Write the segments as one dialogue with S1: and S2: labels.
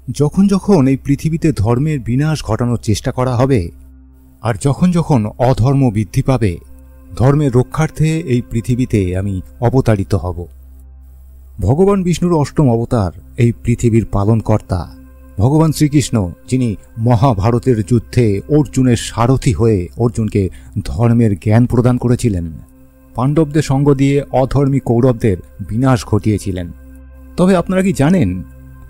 S1: যখন যখন এই পৃথিবীতে ধর্মের বিনাশ ঘটানোর চেষ্টা করা হবে, আর যখন যখন অধর্ম বৃদ্ধি পাবে, ধর্মের রক্ষার্থে এই পৃথিবীতে আমি অবতারিত হব। ভগবান বিষ্ণুর অষ্টম অবতার এই পৃথিবীর পালনকর্তা ভগবান শ্রীকৃষ্ণ, যিনি মহাভারতের যুদ্ধে অর্জুনের সারথি হয়ে অর্জুনকে ধর্মের জ্ঞান প্রদান করেছিলেন, পাণ্ডবদের সঙ্গ দিয়ে অধর্মী কৌরবদের বিনাশ ঘটিয়েছিলেন। তবে আপনারা কি জানেন,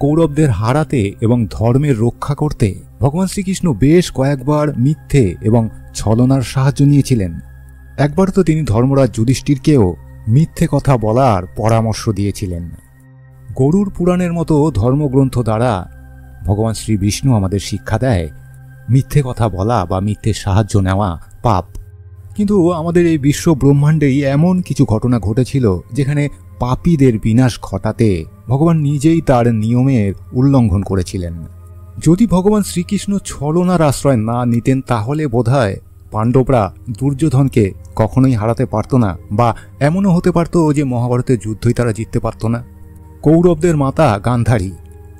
S1: কৌরবদের হারাতে এবং ধর্মের রক্ষা করতে ভগবান শ্রীকৃষ্ণ বেশ কয়েকবার মিথ্যে এবং ছলনার সাহায্য নিয়েছিলেন। একবার তো তিনি ধর্মরাজ যুধিষ্ঠিরকেও মিথ্যে কথা বলার পরামর্শ দিয়েছিলেন। গরুড় পুরাণের মতো ধর্মগ্রন্থ দ্বারা ভগবান শ্রী বিষ্ণু আমাদের শিক্ষা দেয়, মিথ্যে কথা বলা বা মিথ্যে সাহায্য নেওয়া পাপ। কিন্তু আমাদের এই বিশ্ব ব্রহ্মাণ্ডেই এমন কিছু ঘটনা ঘটেছিল যেখানে পাপীদের বিনাশ ঘটাতে ভগবান নিজেই তার নিয়মের উল্লঙ্ঘন করেছিলেন। যদি ভগবান শ্রীকৃষ্ণ ছলনার আশ্রয় না নিতেন, তাহলে বোধহয় পাণ্ডবরা দুর্যোধনকে কখনোই হারাতে পারত না, বা এমনও হতে পারত যে মহাভারতের যুদ্ধই তারা জিততে পারত না। কৌরবদের মাতা গান্ধারী,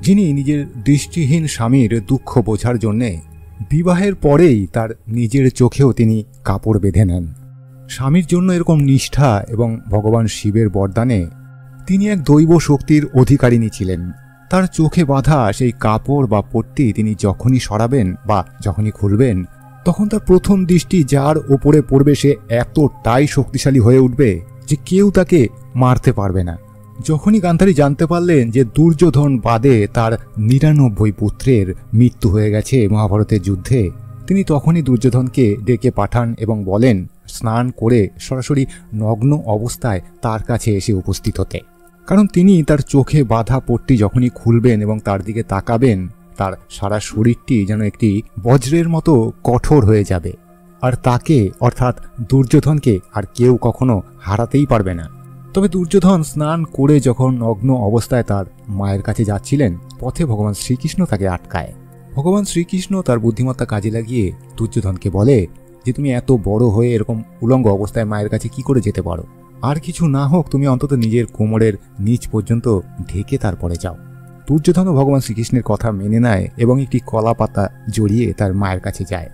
S1: যিনি নিজের দৃষ্টিহীন স্বামীর দুঃখ বোঝার জন্যে বিবাহের পরেই তার নিজের চোখেও তিনি কাপড় বেঁধে নেন। স্বামীর জন্য এরকম নিষ্ঠা এবং ভগবান শিবের বরদানে তিনি এক দৈব শক্তির অধিকারিণী ছিলেন। তার চোখে বাঁধা সেই কাপড় বা পট্টি তিনি যখনই সরাবেন বা যখনই খুলবেন, তখন তার প্রথম দৃষ্টি যার ওপরে পড়বে সে এতটাই শক্তিশালী হয়ে উঠবে যে কেউ তাকে মারতে পারবে না। যখনই গান্ধারী জানতে পারলেন যে দুর্যোধন বাদে তার ৯৯ পুত্রের মৃত্যু হয়ে গেছে মহাভারতের যুদ্ধে, তিনি তখনই দুর্যোধনকে ডেকে পাঠান এবং বলেন স্নান করে সরাসরি নগ্ন অবস্থায় তার কাছে এসে উপস্থিত হতে। কারণ তিনি তার চোখে বাঁধা পট্টি যখনই খুলবেন এবং তার দিকে তাকাবেন, তার সারা শরীরটি যেন একটি বজ্রের মতো কঠোর হয়ে যাবে, আর তাকে অর্থাৎ দুর্যোধনকে আর কেউ কখনো হারাতেই পারবে না। তবে দুর্যোধন স্নান করে যখন নগ্ন অবস্থায় তার মায়ের কাছে যাচ্ছিলেন, পথে ভগবান শ্রীকৃষ্ণ তাকে আটকায়। ভগবান শ্রীকৃষ্ণ তার বুদ্ধিমত্তা কাজে লাগিয়ে দুর্যোধনকে বলে যে তুমি এত বড় হয়ে এরকম উলঙ্গ অবস্থায় মায়ের কাছে কি করে যেতে পারো? আর কিছু না হোক তুমি অন্তত নিজের কোমরের নিচ পর্যন্ত ঢেকে তারপরে যাও। দুর্যোধনও ভগবান শ্রীকৃষ্ণের কথা মেনে নেয় এবং একটি কলা পাতা জড়িয়ে তার মায়ের কাছে যায়।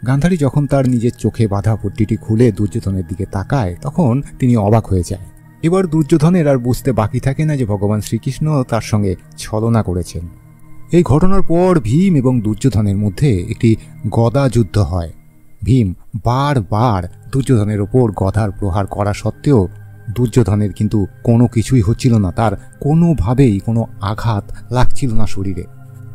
S1: গান্ধারী যখন তার নিজের চোখে বাঁধা পট্টিটি খুলে দুর্যোধনের দিকে তাকায়, তখন তিনি অবাক হয়ে যায়। এবার দুর্যোধনের আর বুঝতে বাকি থাকে না যে ভগবান শ্রীকৃষ্ণ তার সঙ্গে ছলনা করেছেন। এই ঘটনার পর ভীম এবং দুর্যোধনের মধ্যে একটি গদা যুদ্ধ হয়। ভীম বারবার দুর্যোধনের ওপর গদার প্রহার করা সত্ত্বেও দুর্যোধনের কিন্তু কোনো কিছুই হচ্ছিল না, তার কোনোভাবেই কোনো আঘাত লাগছিল না শরীরে।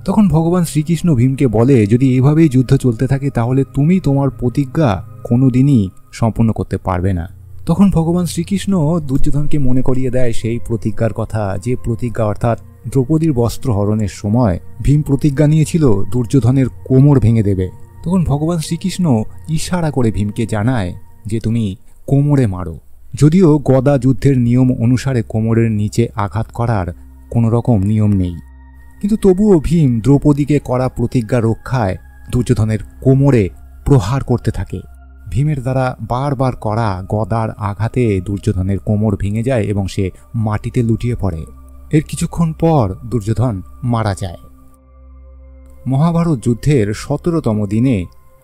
S1: তখন ভগবান শ্রীকৃষ্ণ ভীমকে বলে, যদি এভাবেই যুদ্ধ চলতে থাকে তাহলে তুমি তোমার প্রতিজ্ঞা কোনোদিনই সম্পূর্ণ করতে পারবে না। তখন ভগবান শ্রীকৃষ্ণ দুর্যোধনকে মনে করিয়ে দেয় সেই প্রতিজ্ঞার কথা, যে প্রতিজ্ঞা অর্থাৎ দ্রৌপদীর বস্ত্র হরণের সময় ভীম প্রতিজ্ঞা নিয়েছিল দুর্যোধনের কোমর ভেঙে দেবে। তখন ভগবান শ্রীকৃষ্ণ ইশারা করে ভীমকে জানায় যে তুমি কোমরে মারো। যদিও গদা যুদ্ধের নিয়ম অনুসারে কোমরের নিচে আঘাত করার কোনো রকম নিয়ম নেই, কিন্তু তবুও ভীম দ্রৌপদীকে করা প্রতিজ্ঞা রক্ষায় দুর্যোধনের কোমরে প্রহার করতে থাকে। ভীমের দ্বারা বারবার করা গদার আঘাতে দুর্যোধনের কোমর ভেঙে যায় এবং সে মাটিতে লুটিয়ে পড়ে। এর কিছুক্ষণ পর দুর্যোধন মারা যায়। মহাভারত যুদ্ধের ১৭তম দিনে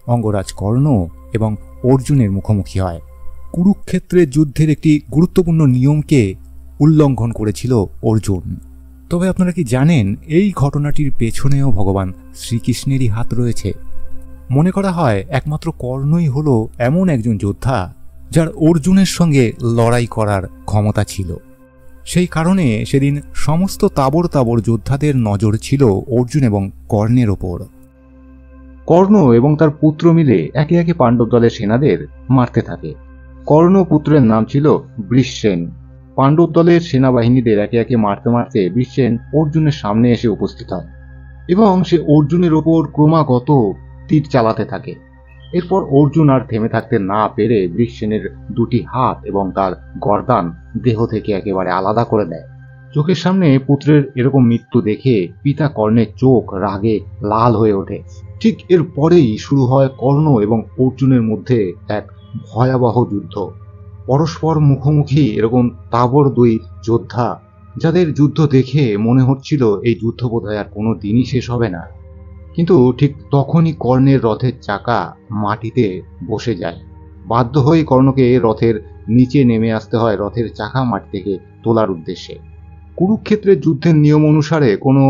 S1: অঙ্গরাজ কর্ণ এবং অর্জুনের মুখোমুখি হয়। কুরুক্ষেত্রের যুদ্ধের একটি গুরুত্বপূর্ণ নিয়মকে উল্লঙ্ঘন করেছিল অর্জুন। তবে আপনারা কি জানেন, এই ঘটনাটির পেছনেও ভগবান শ্রীকৃষ্ণেরই হাত রয়েছে। মনে করা হয় একমাত্র কর্ণই হল এমন একজন যোদ্ধা যার অর্জুনের সঙ্গে লড়াই করার ক্ষমতা ছিল। সেই কারণে সেদিন সমস্ত তাবর তাবর যোদ্ধাদের নজর ছিল অর্জুন এবং কর্ণের ওপর। কর্ণ এবং তার পুত্র মিলে একে একে পাণ্ডব দলের সেনাদের মারতে থাকে। কর্ণ পুত্রের নাম ছিল বৃষসেন। পাণ্ডব দলের সেনাবাহিনীদের একে একে মারতে মারতে বৃষসেন অর্জুনের সামনে এসে উপস্থিত হয় এবং সে অর্জুনের ওপর ক্রমাগত তীর চালাতে থাকে। এরপর অর্জুন আর থেমে থাকতে না পেরে বৃষসেনের দুটি হাত এবং তার গর্দান দেহ থেকে একেবারে আলাদা করে দেয়। চোখের সামনে পুত্রের এরকম মৃত্যু দেখে পিতা কর্ণের চোখ রাগে লাল হয়ে ওঠে। ঠিক এর পরেই শুরু হয় কর্ণ এবং অর্জুনের মধ্যে এক ভয়াবহ যুদ্ধ। পরস্পর মুখোমুখি এরকম তাবড় দুই যোদ্ধা যাদের যুদ্ধ দেখে মনে হচ্ছিল এই যুদ্ধ বোধহয় আর কোনো দিনই শেষ হবে না। কিন্তু ঠিক তখনই কর্ণের রথের চাকা মাটিতে বসে যায়। বাধ্য হয়ে কর্ণকে রথের নিচে নেমে আসতে হয় রথের চাকা মাটি থেকে তোলার উদ্দেশ্যে। কুরুক্ষেত্রের যুদ্ধের নিয়ম অনুসারে কোনো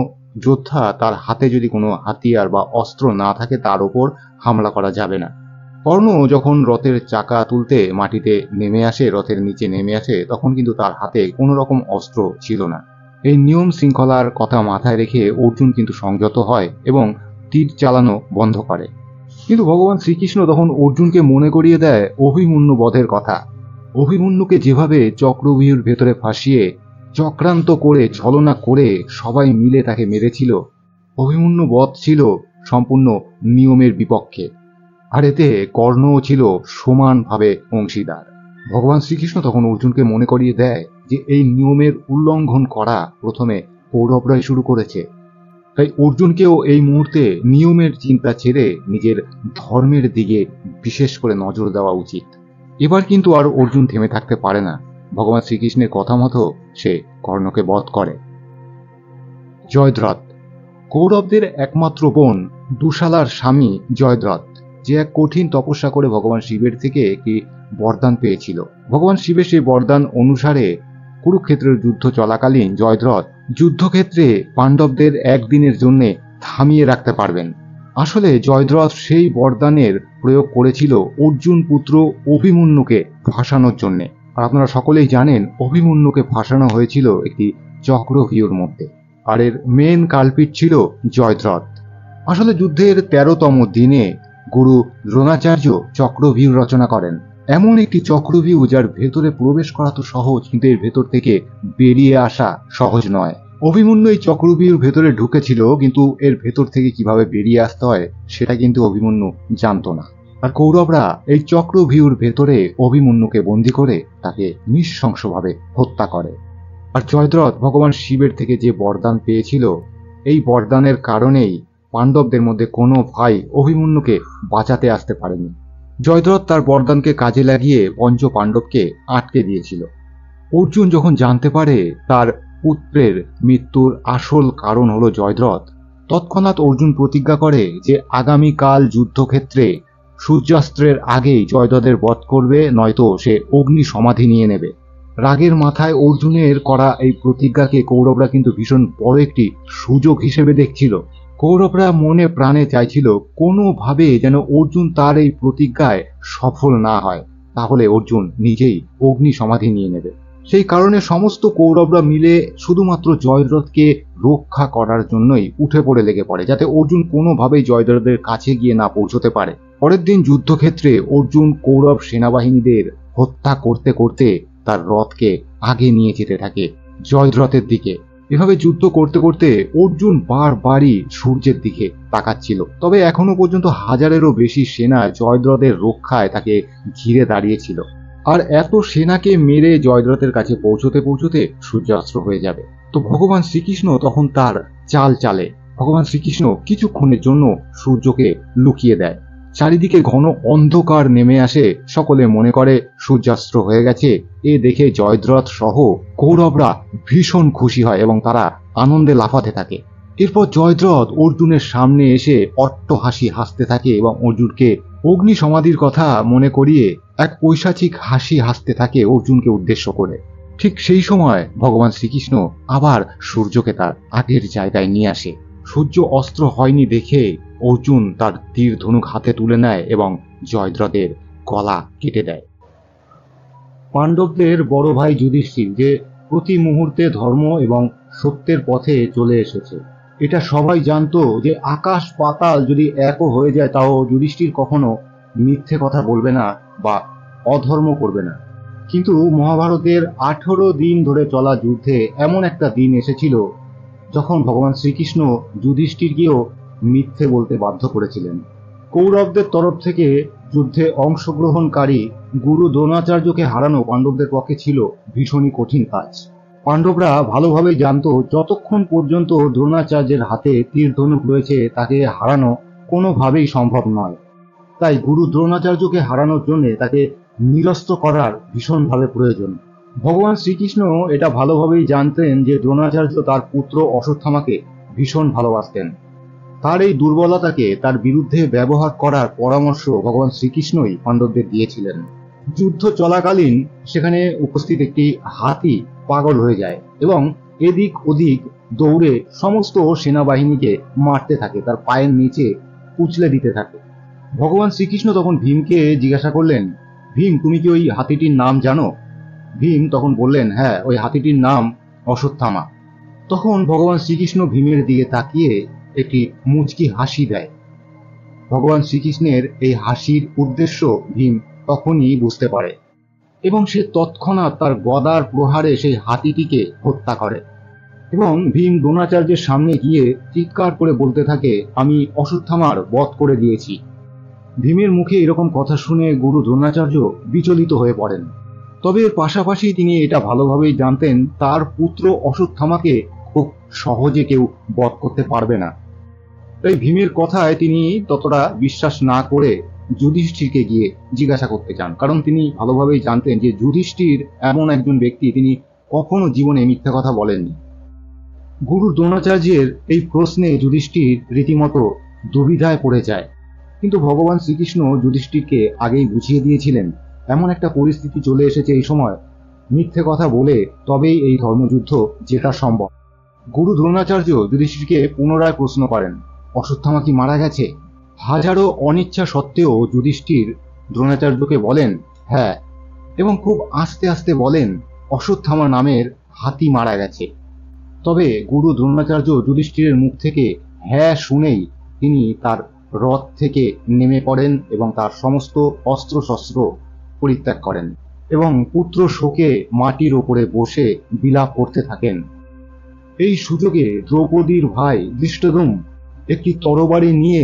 S1: যোদ্ধা তার হাতে যদি কোনো হাতিয়ার বা অস্ত্র না থাকে তার ওপর হামলা করা যাবে না। কর্ণ যখন রথের চাকা তুলতে মাটিতে নেমে আসে, রথের নিচে নেমে আসে, তখন কিন্তু তার হাতে কোনো রকম অস্ত্র ছিল না। এই নিয়ম শৃঙ্খলার কথা মাথায় রেখে অর্জুন কিন্তু সংযত হয় এবং তীর চালানো বন্ধ করে। কিন্তু ভগবান শ্রীকৃষ্ণ তখন অর্জুনকে মনে করিয়ে দেয় অভিমন্যু বধের কথা। অভিমন্যুকে যেভাবে চক্রব্যূহের ভেতরে ফাঁসিয়ে চক্রান্ত করে ছলনা করে সবাই মিলে তাকে মেরেছিল, অভিমন্যু বধ ছিল সম্পূর্ণ নিয়মের বিপক্ষে। আর এতে কর্ণও ছিল সমানভাবে অংশীদার। ভগবান শ্রীকৃষ্ণ তখন অর্জুনকে মনে করিয়ে দেয় যে এই নিয়মের উল্লঙ্ঘন করা প্রথমে কৌরবরাই শুরু করেছে। তাই অর্জুনকেও এই মুহূর্তে নিয়মের চিন্তা ছেড়ে নিজের ধর্মের দিকে বিশেষ করে নজর দেওয়া উচিত। এবার কিন্তু আর অর্জুন থেমে থাকতে পারে না। ভগবান শ্রীকৃষ্ণের কথা মতো সে কর্ণকে বধ করে। জয়দ্রথ কৌরবদের একমাত্র বোন দুশালার স্বামী জয়দ্রথ, যে এক কঠিন তপস্যা করে ভগবান শিবের থেকে একটি বরদান পেয়েছিল। ভগবান শিবের সেই বরদান অনুসারে কুরুক্ষেত্রের যুদ্ধ চলাকালীন জয়দ্রথ যুদ্ধক্ষেত্রে পাণ্ডবদের একদিনের জন্য থামিয়ে রাখতে পারবেন। আসলে জয়দ্রথ সেই বরদানের প্রয়োগ করেছিল অর্জুন পুত্র অভিমন্যুকে ফাঁসানোর জন্য। আর আপনারা সকলেই জানেন অভিমন্যুকে ফাঁসানো হয়েছিল একটি চক্রব্যূহের মধ্যে, আর এর মেন কালপিট ছিল জয়দ্রথ। আসলে যুদ্ধের 13তম দিনে গুরু দ্রোণাচার্য চক্রব্যূহ রচনা করেন। এমন একটি চক্রব্যূহ যার ভেতরে প্রবেশ করা তো সহজ, কিন্তু এর ভেতর থেকে বেরিয়ে আসা সহজ নয়। অভিমন্যু এই চক্রব্যূহের ভেতরে ঢুকেছিল, কিন্তু এর ভেতর থেকে কিভাবে বেরিয়ে আসতে হয় সেটা কিন্তু অভিমন্যু জানতো না। আর কৌরবরা এই চক্রব্যূহের ভেতরে অভিমন্যুকে বন্দী করে তাকে নৃশংসভাবে হত্যা করে। আর জয়দ্রথ ভগবান শিবের থেকে যে বরদান পেয়েছিল, এই বরদানের কারণেই পাণ্ডবদের মধ্যে কোনো ভাই অভিমন্যুকে বাঁচাতে আসতে পারেনি। জয়দ্রথ তার বরদানকে কাজে লাগিয়ে পঞ্চ পাণ্ডবকে আটকে দিয়েছিল। অর্জুন যখন জানতে পারে তার পুত্রের মৃত্যুর আসল কারণ হলো জয়দ্রথ, তৎক্ষণাৎ অর্জুন প্রতিজ্ঞা করে যে আগামীকাল যুদ্ধক্ষেত্রে সূর্যাস্তের আগেই জয়দ্রথের বধ করবে, নয়তো সে অগ্নি সমাধি নিয়ে নেবে। রাগের মাথায় অর্জুনের করা এই প্রতিজ্ঞাকে কৌরবরা কিন্তু ভীষণ বড় একটি সুযোগ হিসেবে দেখছিল। কৌরবরা মনে প্রাণে চাইছিল কোনোভাবে যেন অর্জুন তার এই প্রতিজ্ঞায় সফল না হয়, তাহলে অর্জুন নিজেই অগ্নি সমাধি নিয়ে নেবে। সেই কারণে সমস্ত কৌরবরা মিলে শুধুমাত্র জয়দ্রথকে রক্ষা করার জন্যই উঠে পড়ে লেগে পড়ে, যাতে অর্জুন কোনোভাবেই জয়দ্রথের কাছে গিয়ে না পৌঁছতে পারে। পরের দিন যুদ্ধক্ষেত্রে অর্জুন কৌরব সেনাবাহিনীদের হত্যা করতে করতে তার রথকে আগে নিয়ে যেতে থাকে জয়দ্রথের দিকে। এভাবে যুদ্ধ করতে করতে অর্জুন বারবারই সূর্যের দিকে তাকাচ্ছিল। তবে এখনো পর্যন্ত হাজারেরও বেশি সেনা জয়দ্রথের রক্ষায় তাকে ঘিরে দাঁড়িয়েছিল। আর এত সেনাকে মেরে জয়দ্রথের কাছে পৌঁছতে পৌঁছতে সূর্যাস্ত হয়ে যাবে। তো ভগবান শ্রীকৃষ্ণ তখন তার চাল চালে। ভগবান শ্রীকৃষ্ণ কিছুক্ষণের জন্য সূর্যকে লুকিয়ে দেয়। চারিদিকে ঘন অন্ধকার নেমে আসে, সকলে মনে করে সূর্যাস্ত হয়ে গেছে। এ দেখে জয়দ্রথ সহ কৌরবরা ভীষণ খুশি হয় এবং তারা আনন্দে লাফাতে থাকে। এরপর জয়দ্রথ অর্জুনের সামনে এসে অট্টহাসি হাসতে থাকে এবং অর্জুনকে অগ্নি সমাধির কথা মনে করিয়ে এক পৈশাচিক হাসি হাসতে থাকে অর্জুনকে উদ্দেশ্য করে। ঠিক সেই সময় ভগবান শ্রীকৃষ্ণ আবার সূর্যকে তার আগের জায়গায় নিয়ে আসে। সূর্য অস্ত্র হয়নি দেখে অর্জুন তার তীর ধনুক হাতে তুলে নেয় এবং জয়দ্রথের গলা কেটে দেয়। পাণ্ডবদের বড় ভাই যুধিষ্ঠির যে প্রতি মুহূর্তে ধর্ম এবং সত্যের পথে চলে এসেছে, এটা সবাই জানতো যে আকাশ পাতাল যদি একও হয়ে যায় তাও যুধিষ্ঠির কখনো মিথ্যে কথা বলবে না বা অধর্ম করবে না। কিন্তু মহাভারতের 18 দিন ধরে চলা যুদ্ধে এমন একটা দিন এসেছিল যখন ভগবান শ্রীকৃষ্ণ যুধিষ্ঠিরকেও মিথ্যে বলতে বাধ্য করেছিলেন। কৌরবদের তরফ থেকে যুদ্ধে অংশগ্রহণকারী গুরু দ্রোণাচার্যকে হারানো পাণ্ডবদের পক্ষে ছিল ভীষণই কঠিন কাজ। পাণ্ডবরা ভালোভাবে জানতো যতক্ষণ পর্যন্ত দ্রোণাচার্যের হাতে তীর ধনুক রয়েছে তাকে হারানো কোনোভাবেই সম্ভব নয়। তাই গুরু দ্রোণাচার্যকে হারানোর জন্য তাকে নিরস্ত করার ভীষণভাবে প্রয়োজন। ভগবান শ্রীকৃষ্ণ এটা ভালোভাবেই জানতেন যে দ্রোণাচার্য তার পুত্র অশ্বত্থামাকে ভীষণ ভালোবাসতেন। তার এই দুর্বলতাকে তার বিরুদ্ধে ব্যবহার করার পরামর্শ ভগবান শ্রীকৃষ্ণই পাণ্ডবদের দিয়েছিলেন। যুদ্ধ চলাকালীন সেখানে উপস্থিত একটি হাতি পাগল হয়ে যায় এবং এদিক ওদিক দৌড়ে সমস্ত সেনাবাহিনীকে মারতে থাকে, তার পায়ের নিচে কুচলে দিতে থাকে। ভগবান শ্রীকৃষ্ণ তখন ভীমকে জিজ্ঞাসা করলেন, ভীম, তুমি কি ওই হাতিটির নাম জানো? ভীম তখন বললেন, হ্যাঁ, ওই হাতিটির নাম অশ্বত্থামা। তখন ভগবান শ্রীকৃষ্ণ ভীমের দিকে তাকিয়ে একটি মুচকি হাসি দেয়। ভগবান শ্রীকৃষ্ণের এই হাসির উদ্দেশ্য ভীম তখনই বুঝতে পারে এবং সে তৎক্ষণাৎ তার গদার প্রহারে সেই হাতিটিকে হত্যা করে এবং ভীম দ্রোণাচার্যের সামনে গিয়ে চিৎকার করে বলতে থাকে, আমি অশ্বত্থামার বধ করে দিয়েছি। ভীমের মুখে এরকম কথা শুনে গুরু দ্রোণাচার্য বিচলিত হয়ে পড়েন। তবে এর পাশাপাশি তিনি এটা ভালোভাবেই জানতেন তার পুত্র অশ্বত্থামাকে খুব সহজে কেউ বধ করতে পারবে না। তাই ভীমের কথায় তিনি ততটা বিশ্বাস না করে যুধিষ্ঠিরকে গিয়ে জিজ্ঞাসা করতে চান, কারণ তিনি ভালোভাবেই জানতেন যে যুধিষ্ঠির এমন একজন ব্যক্তি, তিনি কখনো জীবনে মিথ্যা কথা বলেননি। গুরু দ্রোণাচার্যের এই প্রশ্নে যুধিষ্ঠির রীতিমতো দুবিধায় পড়ে যায়, কিন্তু ভগবান শ্রীকৃষ্ণ যুধিষ্ঠিরকে আগেই বুঝিয়ে দিয়েছিলেন এমন একটা পরিস্থিতি চলে এসেছে এই সময়, মিথ্যে কথা বলে তবেই এই ধর্মযুদ্ধ জেতা সম্ভব। গুরু দ্রোণাচার্য যুধিষ্ঠিরকে পুনরায় প্রশ্ন করেন, অশ্বত্থামা কি মারা গেছে? হাজারো অনিচ্ছা সত্ত্বেও যুধিষ্ঠির দ্রোণাচার্যকে বলেন হ্যাঁ, এবং খুব আস্তে আস্তে বলেন অশ্বত্থামা নামের হাতি মারা গেছে। তবে গুরু দ্রোণাচার্য যুধিষ্ঠিরের মুখ থেকে হ্যাঁ শুনেই তিনি তার রথ থেকে নেমে পড়েন এবং তার সমস্ত অস্ত্রশস্ত্র পরিত্যাগ করেন এবং পুত্র শোকে মাটির ওপরে বসে বিলাপ করতে থাকেন। এই সুযোগে দ্রৌপদীর ভাই ধৃষ্টদ্যুম্ন একটি তরবারি নিয়ে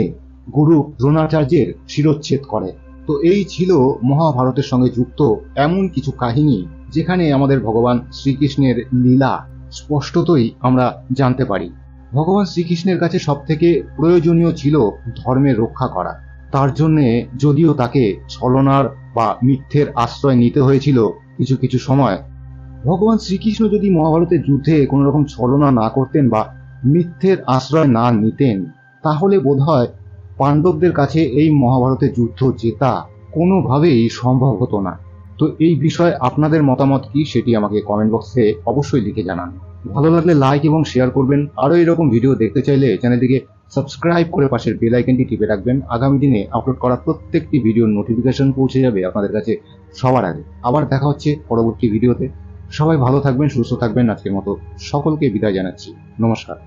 S1: গুরু দ্রোণাচার্যের শিরচ্ছেদ করে। তো এই ছিল মহাভারতের সঙ্গে যুক্ত এমন কিছু কাহিনী যেখানে আমাদের ভগবান শ্রীকৃষ্ণের লীলা স্পষ্টতই আমরা জানতে পারি। ভগবান শ্রীকৃষ্ণের কাছে সবথেকে প্রয়োজনীয় ছিল ধর্মের রক্ষা করা। তার জন্যে যদিও তাকে ছলনার বা মিথ্যের আশ্রয় নিতে হয়েছিল কিছু কিছু সময়, ভগবান শ্রীকৃষ্ণ যদি মহাভারতের যুদ্ধে কোনো রকম ছলনা না করতেন বা মিথ্যের আশ্রয় না নিতেন, তাহলে বোধহয় পাণ্ডবদের কাছে এই মহাভারতের যুদ্ধ জেতা কোনোভাবেই সম্ভব হতো না। তো এই বিষয়ে আপনাদের মতামত কি সেটি আমাকে কমেন্ট বক্সে অবশ্যই লিখে জানান। ভালো লাগলে লাইক এবং শেয়ার করবেন। আরও এরকম ভিডিও দেখতে চাইলে চ্যানেলটিকে সাবস্ক্রাইব করে পাশের বেল আইকনটি টিপে রাখবেন। আগামী দিনে আপলোড করা প্রত্যেকটি ভিডিওর নোটিফিকেশন পৌঁছে যাবে আপনাদের কাছে সবার আগে। আবার দেখা হচ্ছে পরবর্তী ভিডিওতে। সবাই ভালো থাকবেন, সুস্থ থাকবেন। আজকের মতো সকলকে বিদায় জানাচ্ছি। নমস্কার।